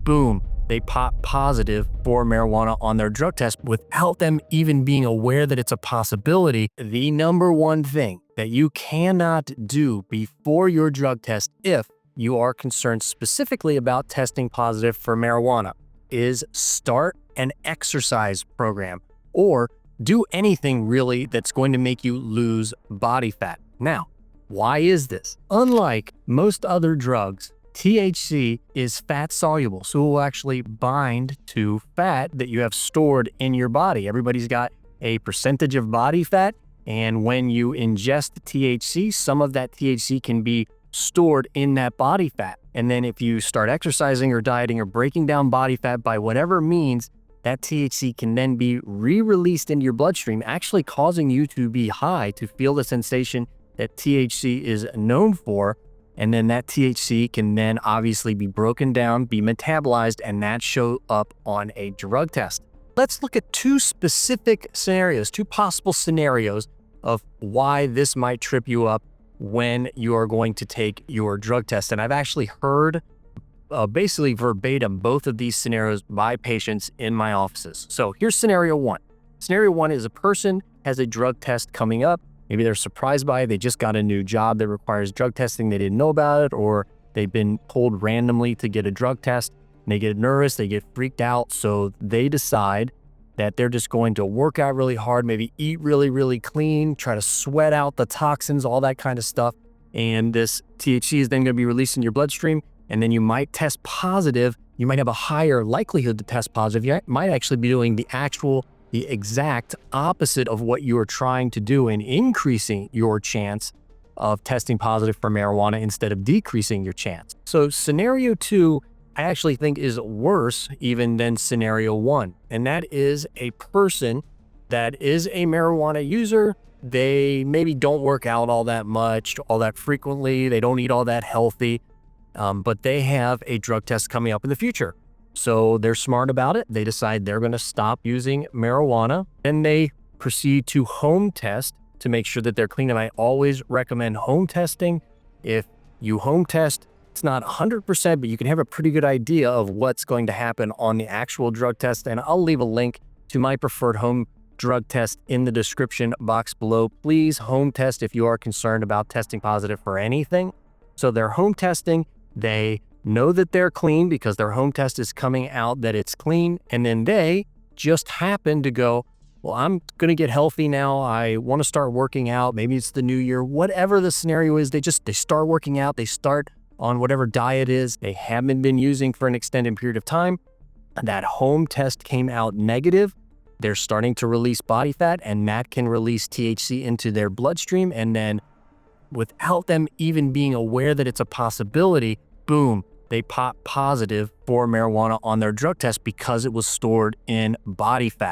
boom, they pop positive for marijuana on their drug test without them even being aware that it's a possibility. The number one thing that you cannot do before your drug test, if you are concerned specifically about testing positive for marijuana, is start an exercise program or do anything really that's going to make you lose body fat. Now, why is this? Unlike most other drugs, THC is fat soluble, so it will actually bind to fat that you have stored in your body. Everybody's got a percentage of body fat, and when you ingest THC, some of that THC can be stored in that body fat. And then if you start exercising or dieting or breaking down body fat by whatever means, that THC can then be re-released into your bloodstream, actually causing you to be high, to feel the sensation that THC is known for. And then that THC can then obviously be broken down, be metabolized, and that show up on a drug test. Let's look at two specific scenarios, two possible scenarios of why this might trip you up when you are going to take your drug test. And I've actually heard basically verbatim both of these scenarios by patients in my offices. So here's scenario one. Scenario one is a person has a drug test coming up. Maybe they're surprised by it. They just got a new job that requires drug testing. They didn't know about it, or they've been told randomly to get a drug test. And they get nervous, they get freaked out. So they decide that they're just going to work out really hard, maybe eat really, really clean, try to sweat out the toxins, all that kind of stuff. And this THC is then going to be released in your bloodstream. And then you might test positive. You might have a higher likelihood to test positive. You might actually be doing the exact opposite of what you are trying to do and increasing your chance of testing positive for marijuana instead of decreasing your chance. So scenario two, I actually think is worse even than scenario one. And that is a person that is a marijuana user. They maybe don't work out all that much, all that frequently. They don't eat all that healthy, but they have a drug test coming up in the future. So they're smart about it. They decide they're going to stop using marijuana, and they proceed to home test to make sure that they're clean. And I always recommend home testing. If you home test, it's not 100%, but you can have a pretty good idea of what's going to happen on the actual drug test. And I'll leave a link to my preferred home drug test in the description box below. Please home test if you are concerned about testing positive for anything. So they're home testing. They know that they're clean because their home test is coming out that it's clean. And then they just happen to go, well, I'm going to get healthy now. I want to start working out. Maybe it's the new year, whatever the scenario is. They start working out. They start on whatever diet is they haven't been using for an extended period of time. That home test came out negative. They're starting to release body fat, and that can release THC into their bloodstream. And then without them even being aware that it's a possibility, boom, they pop positive for marijuana on their drug test because it was stored in body fat.